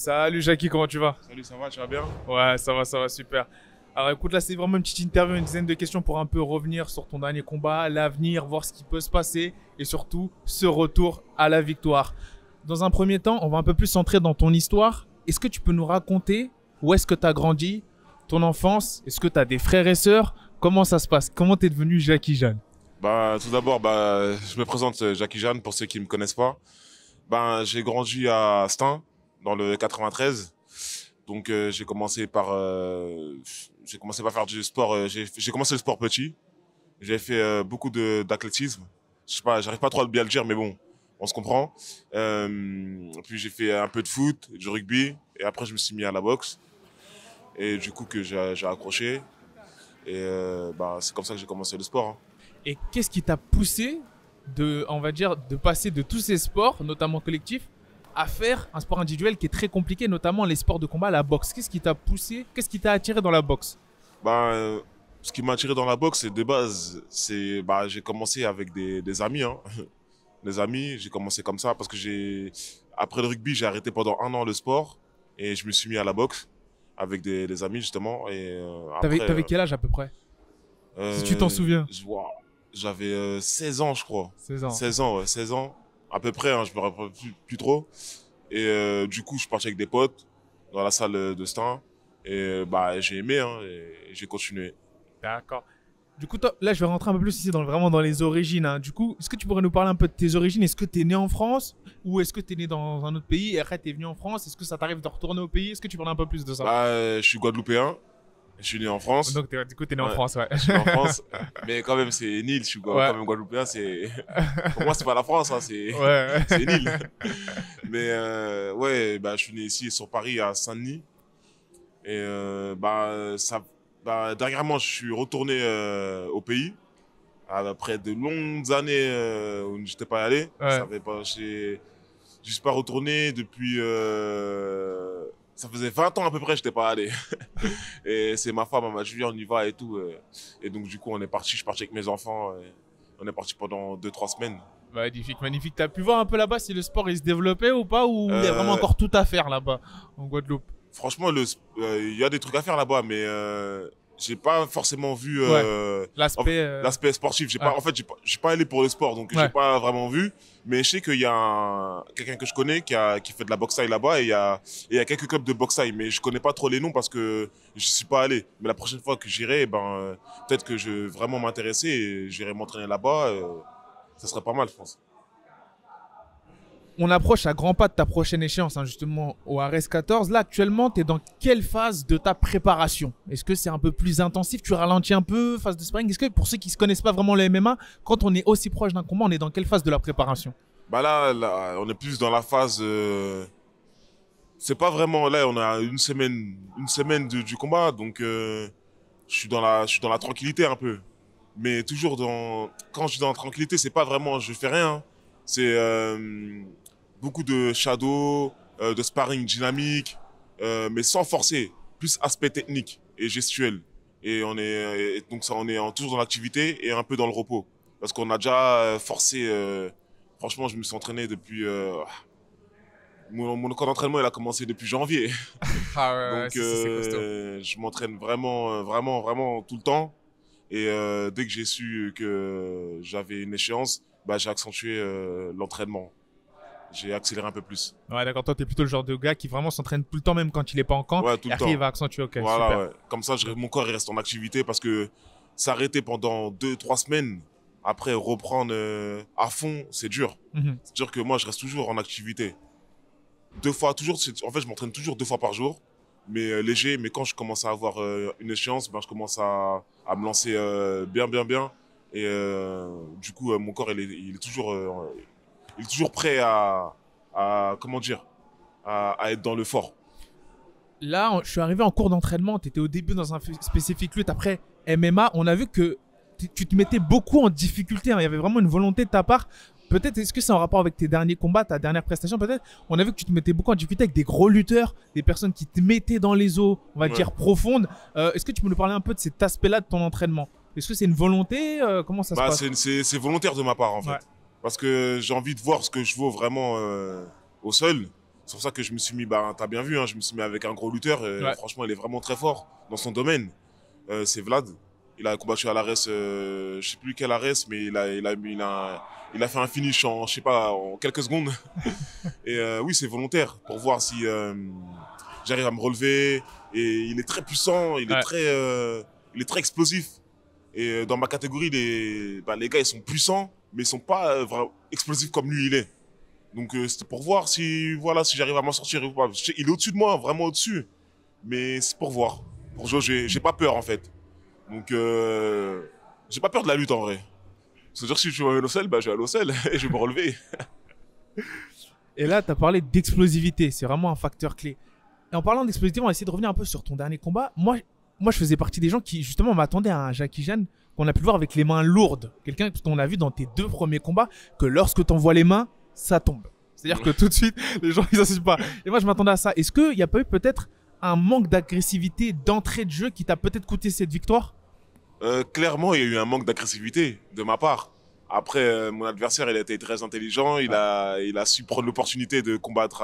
Salut Jackie, comment tu vas? Salut, ça va, tu vas bien? Ouais, ça va, super. Alors écoute, là c'est vraiment une petite interview, une dizaine de questions pour un peu revenir sur ton dernier combat, l'avenir, voir ce qui peut se passer et surtout ce retour à la victoire. Dans un premier temps, on va un peu plus centrer dans ton histoire. Est-ce que tu peux nous raconter où est-ce que tu as grandi, ton enfance? Est-ce que tu as des frères et sœurs? Comment ça se passe? Comment tu es devenu Jackie Jeanne? Tout d'abord, je me présente Jackie Jeanne pour ceux qui ne me connaissent pas. J'ai grandi à Stein, dans le 93. Donc j'ai commencé par faire du sport. J'ai commencé le sport petit. J'ai fait beaucoup d'athlétisme. Je sais pas, j'arrive pas trop à bien le dire, mais bon, on se comprend. Puis j'ai fait un peu de foot, du rugby, et après je me suis mis à la boxe. Et du coup que j'ai accroché. Et c'est comme ça que j'ai commencé le sport, hein. Et qu'est-ce qui t'a poussé on va dire, de passer de tous ces sports, notamment collectifs, à faire un sport individuel qui est très compliqué, notamment les sports de combat, la boxe? Qu'est-ce qui t'a poussé? Qu'est-ce qui t'a attiré dans la boxe? Ce qui m'a attiré dans la boxe, c'est de base, j'ai commencé avec des amis, hein. Des amis, j'ai commencé comme ça parce que après le rugby, j'ai arrêté pendant 1 an le sport et je me suis mis à la boxe avec des amis justement. Et T'avais quel âge à peu près? Si tu t'en souviens. Waouh, j'avais 16 ans, je crois. 16 ans. 16 ans, ouais, 16 ans. À peu près, hein, je me rappelle plus trop. Et du coup, je suis parti avec des potes dans la salle de Stein. Et j'ai aimé, hein, et j'ai continué. D'accord. Du coup, là, je vais rentrer un peu plus ici vraiment dans les origines, hein. Du coup, est-ce que tu pourrais nous parler un peu de tes origines? Est-ce que tu es né en France ou est-ce que tu es né dans un autre pays et après tu es venu en France? Est-ce que ça t'arrive de retourner au pays? Est-ce que tu parles un peu plus de ça? Je suis guadeloupéen. Je suis né en France. Donc, du coup, tu es né en France, ouais. Je suis né en France. Mais quand même, c'est une île. Je suis Ouais. quand même guadeloupéen. Pour moi, c'est pas la France, hein, Ouais. c'est une île. Mais ouais, je suis né ici sur Paris, à Saint-Denis. Et dernièrement, je suis retourné au pays. Après de longues années où je n'étais pas allé. Ouais. Je suis pas retourné depuis... ça faisait 20 ans à peu près que je n'étais pas allé. Et c'est ma femme, elle m'a dit, on y va et tout. Et donc, du coup, je suis parti avec mes enfants. On est parti pendant 2-3 semaines. Magnifique, magnifique. T'as pu voir un peu là-bas si le sport il se développait ou pas, ou il y a vraiment encore tout à faire là-bas en Guadeloupe? Franchement, il y a des trucs à faire là-bas, mais j'ai pas forcément vu l'aspect sportif. En fait, j'ai pas allé pour le sport, donc j'ai pas vraiment vu. Mais je sais qu'il y a quelqu'un que je connais qui fait de la boxe thaï là-bas, et il y a quelques clubs de boxe thaï, mais je connais pas trop les noms parce que je suis pas allé. Mais la prochaine fois que j'irai, peut-être que je vais vraiment m'intéresser et j'irai m'entraîner là-bas. Ça serait pas mal, je pense. On approche à grands pas de ta prochaine échéance, hein, justement, au RS14. Là, actuellement, tu es dans quelle phase de ta préparation? Est-ce que c'est un peu plus intensif? Tu ralentis un peu, phase de sparring? Est-ce que pour ceux qui ne se connaissent pas vraiment le MMA, quand on est aussi proche d'un combat, on est dans quelle phase de la préparation? Là, on est plus dans la phase... c'est pas vraiment... Là, on a une semaine du combat, donc je suis dans la tranquillité un peu. Mais toujours quand je suis dans la tranquillité, c'est pas vraiment... Je fais rien, hein. C'est... beaucoup de shadow, de sparring dynamique, mais sans forcer, plus aspect technique et gestuel. Et on est toujours dans l'activité et un peu dans le repos. Parce qu'on a déjà forcé, franchement, je me suis entraîné depuis... mon camp d'entraînement, il a commencé depuis janvier. Ah ouais, Donc, c'est costaud. je m'entraîne vraiment, vraiment, vraiment tout le temps. Et dès que j'ai su que j'avais une échéance, j'ai accentué l'entraînement. J'ai accéléré un peu plus. Ouais, d'accord. Toi, t'es plutôt le genre de gars qui vraiment s'entraîne tout le temps, même quand il est pas en camp. Ouais, tout Et le après, temps. il va accentuer. Ok, Voilà, super. ouais. Comme ça, mon corps il reste en activité parce que s'arrêter pendant 2-3 semaines, après reprendre à fond, c'est dur. C'est-à-dire que moi, je reste toujours en activité. En fait, je m'entraîne toujours 2 fois par jour, mais léger. Mais quand je commence à avoir une échéance, je commence à me lancer bien. Et du coup, mon corps, il est toujours prêt comment dire, à être dans le fort. Là, je suis arrivé en cours d'entraînement. Tu étais au début dans un spécifique lutte. Après MMA, on a vu que tu te mettais beaucoup en difficulté, hein. Il y avait vraiment une volonté de ta part. Peut-être, est-ce que c'est en rapport avec tes derniers combats, ta dernière prestation peut-être? On a vu que tu te mettais beaucoup en difficulté avec des gros lutteurs, des personnes qui te mettaient dans les eaux, on va dire profondes. Est-ce que tu peux nous parler un peu de cet aspect-là de ton entraînement? Est-ce que c'est une volonté? Comment ça se passe? C'est volontaire de ma part, en fait. Ouais. Parce que j'ai envie de voir ce que je vaux vraiment au sol. C'est pour ça que je me suis mis, bah, t'as bien vu, hein, je me suis mis avec un gros lutteur. Ouais. Franchement, il est vraiment très fort dans son domaine. C'est Vlad. Il a combattu à l'Ares, je sais plus quel Ares, mais il a fait un finish en, je sais pas, en quelques secondes. Et oui, c'est volontaire pour voir si j'arrive à me relever. Et il est très puissant, Ouais. il est très explosif. Et dans ma catégorie, les gars, ils sont puissants, mais ils sont pas vraiment explosifs comme lui, il est. Donc c'était pour voir si, voilà, si j'arrive à m'en sortir ou pas. Il est au-dessus de moi, vraiment au-dessus. Mais c'est pour voir. Pour jouer, j'ai pas peur en fait. Donc j'ai pas peur de la lutte en vrai. C'est-à-dire que si je vais à l'OCL, bah, je vais à l'OCL et je vais me relever. Et là, tu as parlé d'explosivité. C'est vraiment un facteur clé. Et en parlant d'explosivité, on va essayer de revenir un peu sur ton dernier combat. Moi, je faisais partie des gens qui, justement, m'attendaient à un Jackie Jeanne qu'on a pu voir avec les mains lourdes. Quelqu'un qu'on a vu dans tes 2 premiers combats, que lorsque tu envoies les mains, ça tombe. C'est-à-dire que tout de suite, les gens, ils n'insistent pas. Et moi, je m'attendais à ça. Est-ce qu'il n'y a pas eu peut-être un manque d'agressivité, d'entrée de jeu qui t'a peut-être coûté cette victoire? Clairement, il y a eu un manque d'agressivité de ma part. Après, mon adversaire, il a été très intelligent. Il a su prendre l'opportunité de combattre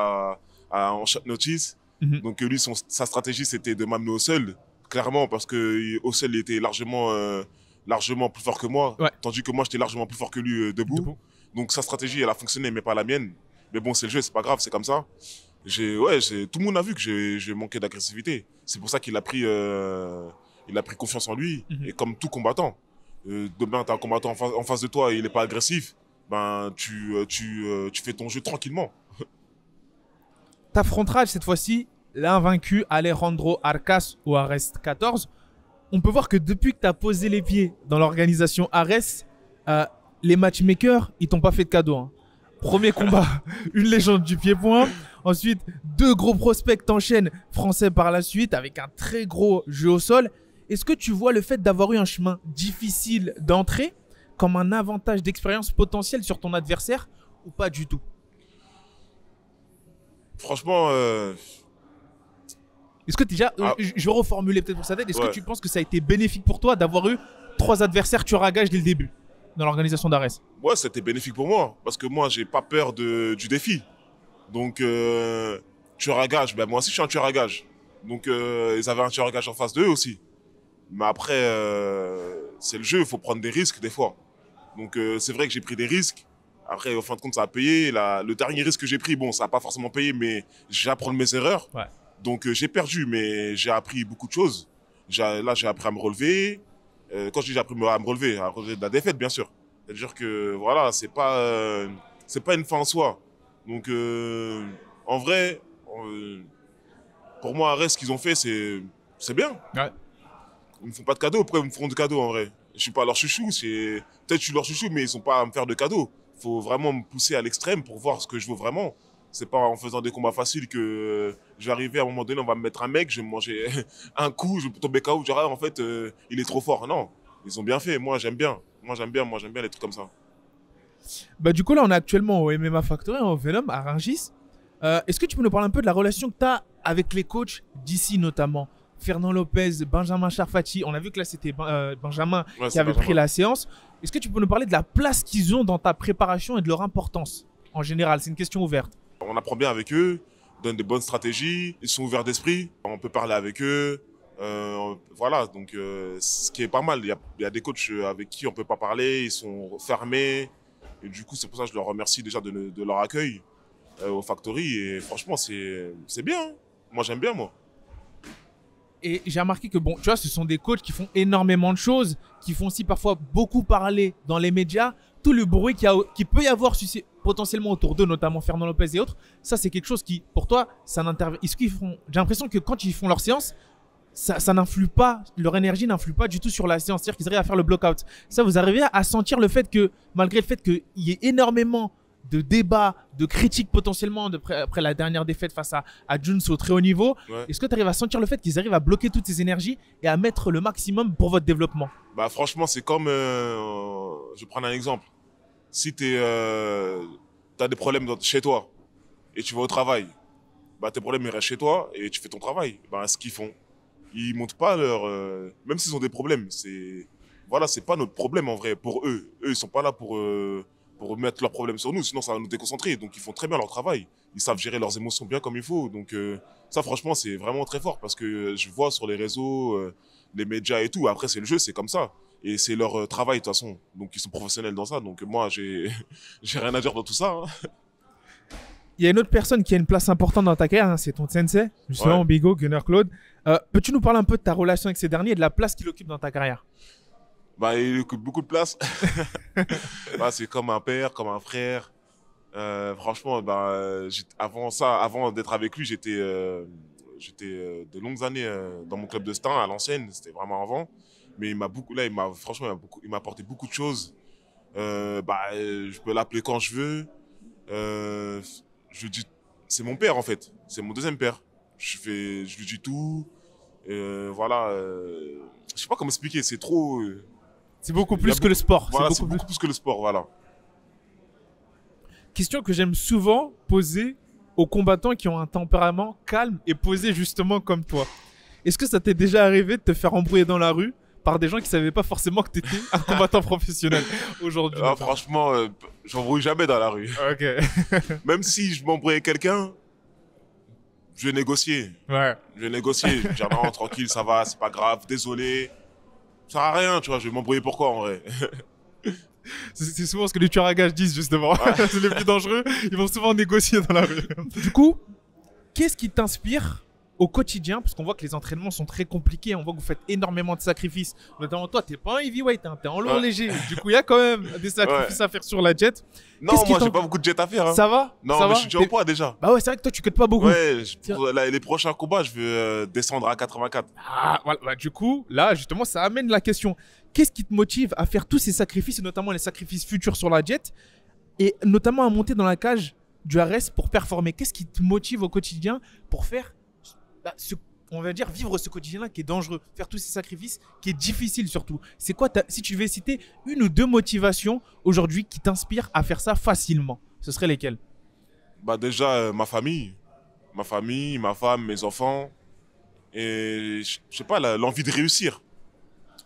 en short notice. Donc lui, sa stratégie, c'était de m'amener au sol. Clairement, parce que au sol, il était largement plus fort que moi. Ouais. Tandis que moi, j'étais largement plus fort que lui debout. Donc sa stratégie, elle a fonctionné, mais pas la mienne. Mais bon, c'est le jeu, c'est pas grave, c'est comme ça. Tout le monde a vu que j'ai manqué d'agressivité. C'est pour ça qu'il a pris confiance en lui. Et comme tout combattant, demain, tu as un combattant en face de toi et il n'est pas agressif, ben, tu fais ton jeu tranquillement. T'affronteras cette fois-ci l'invaincu Alejandro Arcas ou Ares 14. On peut voir que depuis que tu as posé les pieds dans l'organisation Ares, les matchmakers, ils t'ont pas fait de cadeau. Hein. Premier combat, une légende du pied-point. Ensuite, 2 gros prospects t'enchaînent français par la suite avec un très gros jeu au sol. Est-ce que tu vois le fait d'avoir eu un chemin difficile d'entrée comme un avantage d'expérience potentielle sur ton adversaire ou pas du tout? Franchement, est-ce que déjà, je vais reformuler peut-être pour sa tête, est-ce que tu penses que ça a été bénéfique pour toi d'avoir eu 3 adversaires tueurs à gages dès le début dans l'organisation d'Ares? Ouais, c'était bénéfique pour moi parce que moi, j'ai pas peur du défi. Donc, tueur à gage, ben, moi aussi, je suis un tueur à gage. Donc, ils avaient un tueur à gage en face d'eux aussi. Mais après, c'est le jeu, il faut prendre des risques des fois. Donc c'est vrai que j'ai pris des risques. Après, au fin de compte, ça a payé. Le dernier risque que j'ai pris, bon, ça n'a pas forcément payé, mais j'ai appris de mes erreurs. Ouais. Donc j'ai perdu, mais j'ai appris beaucoup de choses. Là, j'ai appris à me relever. Quand je dis j'ai appris à me relever de la défaite, bien sûr. C'est-à-dire que voilà, c'est pas une fin en soi. Donc en vrai, pour moi, Arrête, ce qu'ils ont fait, c'est bien. Ouais. Ils me font pas de cadeaux. Pourquoi ils me feront de cadeaux en vrai? Je suis pas leur chouchou. Peut-être que je suis leur chouchou, mais ils sont pas à me faire de cadeaux. Faut vraiment me pousser à l'extrême pour voir ce que je veux vraiment. C'est pas en faisant des combats faciles que je vais arriver à un moment donné, on va me mettre un mec, je vais me manger un coup, je vais tomber KO. Genre, en fait, il est trop fort. Non, ils ont bien fait. Moi, j'aime bien. Moi, j'aime bien les trucs comme ça. Bah, du coup, là, on est actuellement au MMA Factory, au Venom, à Rungis. Est-ce que tu peux nous parler un peu de la relation que tu as avec les coachs d'ici, notamment Fernand Lopez, Benjamin Charfati? On a vu que là, c'était Benjamin qui avait pris la séance. Est-ce que tu peux nous parler de la place qu'ils ont dans ta préparation et de leur importance en général? C'est une question ouverte. On apprend bien avec eux, on donne des bonnes stratégies, ils sont ouverts d'esprit, on peut parler avec eux. Voilà, donc ce qui est pas mal. Il y a des coachs avec qui on peut pas parler, ils sont fermés. Et du coup, c'est pour ça que je leur remercie déjà de leur accueil au Factory. Et franchement, c'est bien. Hein. Moi, j'aime bien, moi. Et j'ai remarqué que, bon, tu vois, ce sont des coachs qui font énormément de choses, qui font aussi parfois beaucoup parler dans les médias. Tout le bruit qui peut y avoir potentiellement autour d'eux, notamment Fernand Lopez et autres, ça, c'est quelque chose qui, pour toi, ça n'intervient. J'ai l'impression que quand ils font leur séance, ça n'influe pas, leur énergie n'influe pas du tout sur la séance. C'est-à-dire qu'ils arrivent à faire le block-out. Ça, vous arrivez à sentir le fait que, malgré le fait qu'il y ait énormément de débats, de critiques potentiellement après la dernière défaite face à Jones au très haut niveau, ouais. Est-ce que tu arrives à sentir le fait qu'ils arrivent à bloquer toutes ces énergies et à mettre le maximum pour votre développement? Bah franchement, c'est comme, je vais prendre un exemple. Si tu as des problèmes chez toi et tu vas au travail, bah tes problèmes ils restent chez toi et tu fais ton travail. Bah ce qu'ils font, ils montent pas même s'ils ont des problèmes, c'est pas notre problème en vrai pour eux. Eux ils sont pas là pour pour mettre leurs problèmes sur nous, sinon ça va nous déconcentrer. Donc ils font très bien leur travail. Ils savent gérer leurs émotions bien comme il faut. Donc ça, franchement, c'est vraiment très fort parce que je vois sur les réseaux, les médias et tout. Après, c'est le jeu, c'est comme ça. Et c'est leur travail de toute façon. Donc ils sont professionnels dans ça. Donc moi, j'ai rien à dire dans tout ça. Hein. Il y a une autre personne qui a une place importante dans ta carrière, hein, c'est ton sensei, justement, Bigo, Gunner Claude. Peux-tu nous parler un peu de ta relation avec ces derniers et de la place qu'il occupe dans ta carrière? Bah, il occupe beaucoup de place. Bah, c'est comme un père, comme un frère. Franchement, bah, avant d'être avec lui, j'étais de longues années dans mon club de Stein à l'ancienne. C'était vraiment avant. Mais il m'a apporté beaucoup de choses. Je peux l'appeler quand je veux. Je lui dis, c'est mon père en fait. C'est mon deuxième père. Je lui dis tout. Voilà. Je sais pas comment expliquer. C'est trop. C'est beaucoup plus que le sport. Voilà, c'est beaucoup plus que le sport. Voilà. Question que j'aime souvent poser aux combattants qui ont un tempérament calme et posé justement comme toi. Est-ce que ça t'est déjà arrivé de te faire embrouiller dans la rue par des gens qui savaient pas forcément que tu étais un combattant professionnel aujourd'hui? Franchement, j'embrouille jamais dans la rue. Ok. Même si je m'embrouille quelqu'un, je vais négocier. Ouais. Je vais négocier. Je vais dire non, tranquille, ça va, c'est pas grave, désolé. Ça sert à rien, tu vois, je vais m'embrouiller pourquoi en vrai? C'est souvent ce que les tueurs à gages disent justement. Ouais. C'est les plus dangereux, ils vont souvent négocier dans la rue. Du coup, qu'est-ce qui t'inspire au quotidien? Parce qu'on voit que les entraînements sont très compliqués, on voit que vous faites énormément de sacrifices. Notamment toi, t'es pas un heavyweight, hein, t'es en lourd léger. Du coup, il y a quand même des sacrifices à faire sur la jet. Non, moi j'ai pas beaucoup de jet à faire. Hein. Ça va? Non, ça mais va, je suis déjà au poids déjà. Bah ouais, c'est vrai que toi tu cutes pas beaucoup. Ouais, pour les prochains combats, je veux descendre à 84. Ah, voilà. Bah, du coup, là, justement, ça amène la question. Qu'est-ce qui te motive à faire tous ces sacrifices, et notamment les sacrifices futurs sur la jet, et notamment à monter dans la cage du RS pour performer? Qu'est-ce qui te motive au quotidien pour faire, on va dire, vivre ce quotidien-là qui est dangereux, faire tous ces sacrifices, qui est difficile surtout? C'est quoi, si tu devais citer une ou deux motivations aujourd'hui qui t'inspirent à faire ça facilement, ce seraient lesquelles? Bah déjà, ma famille, ma femme, mes enfants, et je sais pas, l'envie de réussir.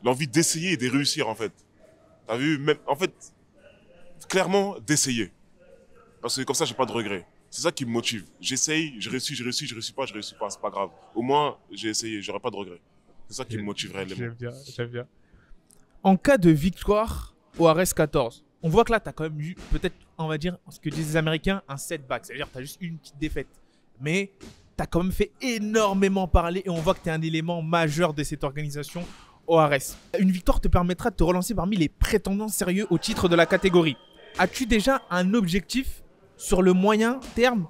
L'envie d'essayer et de réussir, en fait. T'as vu, même, en fait, clairement, d'essayer. Parce que comme ça, j'ai pas de regrets. C'est ça qui me motive. J'essaye, je réussis pas, c'est pas grave. Au moins, j'ai essayé, j'aurai pas de regrets. C'est ça qui me motiverait. J'aime bien. En cas de victoire au RS14, on voit que là, tu as quand même eu, peut-être, on va dire, ce que disent les Américains, un setback. C'est-à-dire que tu as juste une petite défaite. Mais tu as quand même fait énormément parler et on voit que tu es un élément majeur de cette organisation au RS. Une victoire te permettra de te relancer parmi les prétendants sérieux au titre de la catégorie. As-tu déjà un objectif sur le moyen terme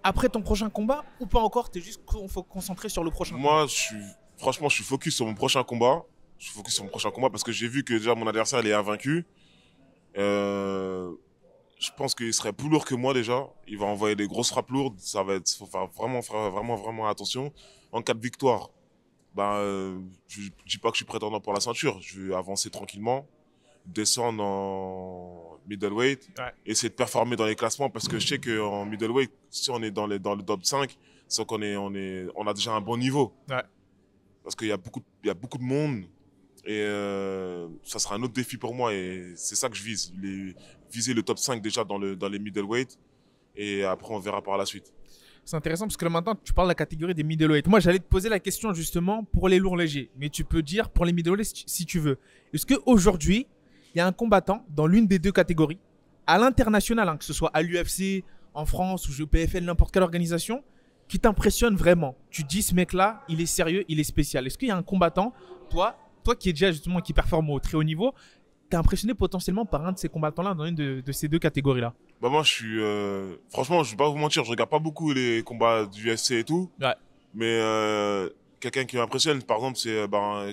après ton prochain combat ou pas encore? Tu es juste concentré sur le prochain combat? Moi, franchement, je suis focus sur mon prochain combat. Je suis focus sur mon prochain combat parce que j'ai vu que déjà mon adversaire il est invaincu. Je pense qu'il serait plus lourd que moi déjà. Il va envoyer des grosses frappes lourdes. Faut faire vraiment attention. En cas de victoire, je dis pas que je suis prétendant pour la ceinture. Je vais avancer tranquillement, descendre en middleweight, essayer de performer dans les classements parce que je sais qu'en middleweight, si on est dans le top 5, c'est qu'on on a déjà un bon niveau. Ouais. Parce qu'il y a beaucoup de monde et ça sera un autre défi pour moi et c'est ça que je vise. Viser le top 5 déjà dans les middleweight et après on verra par la suite. C'est intéressant parce que là maintenant tu parles de la catégorie des middleweight. Moi j'allais te poser la question justement pour les lourds légers, mais tu peux dire pour les middleweight si tu veux. Est-ce qu'aujourd'hui il y a un combattant dans l'une des deux catégories, à l'international, hein, que ce soit à l'UFC, en France ou au PFL, n'importe quelle organisation, qui t'impressionne vraiment? Tu dis ce mec-là, il est sérieux, il est spécial. Est-ce qu'il y a un combattant, toi qui est déjà justement qui performe au très haut niveau, t'es impressionné potentiellement par un de ces combattants-là dans une de ces deux catégories-là? Bah moi, franchement, je vais pas vous mentir, je regarde pas beaucoup les combats du UFC et tout. Ouais. Mais quelqu'un qui m'impressionne, par exemple,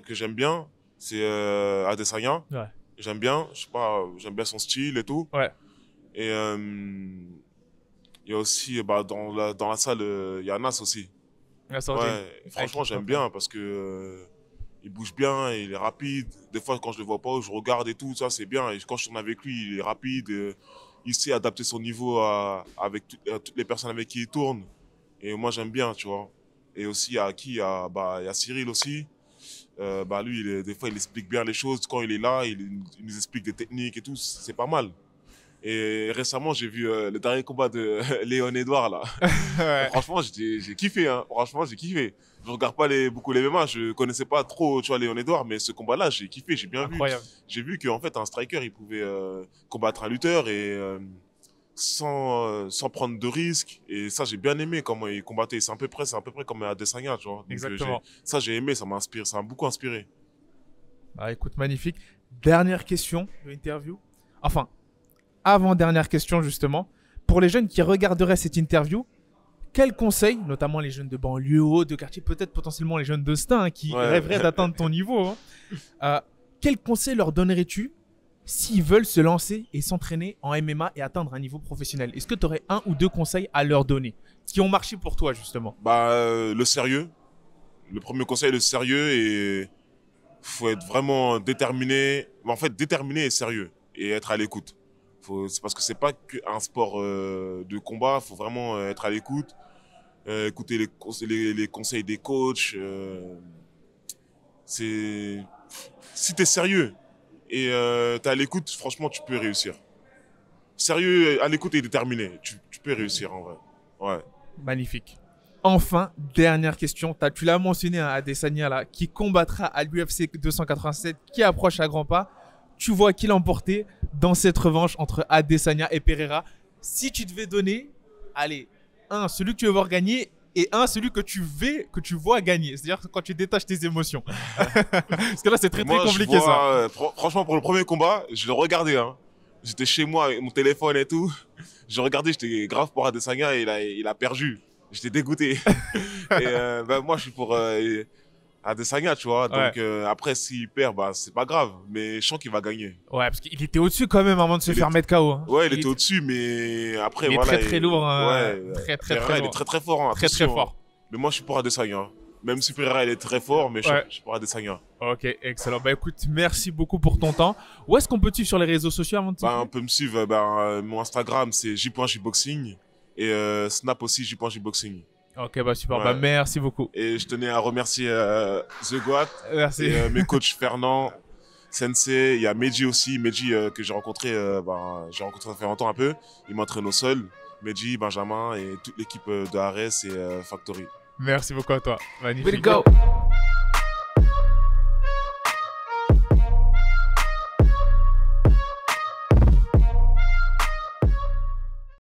que j'aime bien, c'est Adesanya. Ouais. J'aime bien, je sais pas, j'aime bien son style et tout. Ouais. Et il y a aussi, dans la salle, il y a Nas aussi. Ouais, franchement, j'aime bien parce que il bouge bien, il est rapide. Des fois, quand je le vois pas, je regarde et tout, ça c'est bien. Et quand je tourne avec lui, il est rapide. Il sait adapter son niveau avec toutes les personnes avec qui il tourne. Et moi, j'aime bien, tu vois. Et aussi, il y a Cyril aussi. Lui, des fois, il explique bien les choses. Quand il est là, il nous explique des techniques et tout. C'est pas mal. Et récemment, j'ai vu le dernier combat de Léon Edouard, là. Ouais. Franchement, j'ai kiffé, hein. Franchement, j'ai kiffé. Je regarde pas beaucoup les MMA, je connaissais pas trop, tu vois, Léon Edouard, mais ce combat-là, j'ai kiffé, j'ai bien vu. Incroyable. J'ai vu qu'en fait, un striker, il pouvait combattre un lutteur et sans prendre de risques. Et ça, j'ai bien aimé comment il combattait. C'est à peu près comme Adesanya, tu vois. Donc, Exactement. ça, j'ai aimé, ça m'a inspiré, ça m'a beaucoup inspiré. Bah, écoute, magnifique. Dernière question de l'interview. Enfin, avant-dernière question, justement. Pour les jeunes qui regarderaient cette interview, quels conseils, notamment les jeunes de banlieue, haut, de quartier, peut-être potentiellement les jeunes de Stein qui Ouais. rêveraient d'atteindre ton niveau, hein, quels conseils leur donnerais-tu s'ils veulent se lancer et s'entraîner en MMA et atteindre un niveau professionnel? Est-ce que tu aurais 1 ou 2 conseils à leur donner qui ont marché pour toi, justement? Le sérieux. Le premier conseil, le sérieux, et faut être vraiment déterminé. En fait, déterminé et sérieux et être à l'écoute. C'est parce que c'est pas qu'un sport de combat. Faut vraiment être à l'écoute, écouter les conseils des coachs. Si t'es sérieux et t'es à l'écoute, franchement, tu peux réussir. Sérieux, à l'écoute et déterminé, tu peux réussir en vrai. Ouais. Magnifique. Enfin, dernière question. Tu l'as mentionné, hein, Adesanya, là, qui combattra à l'UFC 287, qui approche à grands pas. Tu vois qui l'emporter dans cette revanche entre Adesanya et Pereira. Si tu devais donner, allez, celui que tu veux voir gagner, et celui que tu vois gagner. C'est-à-dire quand tu détaches tes émotions. Parce que là, c'est très compliqué, ça. Franchement, pour le premier combat, je l'ai regardé. Hein. J'étais chez moi avec mon téléphone et tout. J'ai regardé, j'étais grave pour Adesanya et il a perdu. J'étais dégoûté. Et moi, je suis pour Adesanya, tu vois. Ouais. Donc après, s'il perd, c'est pas grave. Mais je sens qu'il va gagner. Ouais, parce qu'il était au-dessus quand même avant de se faire mettre KO. Hein. Ouais, il était au-dessus, mais après, il est voilà. très lourd. Hein. Ouais, très Pereira, il lourd. est très fort. Hein, très fort. Hein. Mais moi, je suis pour Adesanya. Hein. Même si Pereira, il est très fort, mais je suis pour Adesanya. Ok, excellent. Bah écoute, merci beaucoup pour ton temps. Où est-ce qu'on peut te suivre sur les réseaux sociaux avant de on peut me suivre. Mon Instagram, c'est j.jboxing. Et Snap aussi, j.jboxing. Ok, bah super. Ouais. Bah merci beaucoup. Et je tenais à remercier The Goat. Merci. Et mes coachs Fernand, Sensei. Il y a Meji aussi. Meji que j'ai rencontré ça fait longtemps un peu. Il m'entraîne au sol. Meji, Benjamin et toute l'équipe de Ares et Factory. Merci beaucoup à toi. Magnifique. Way to go.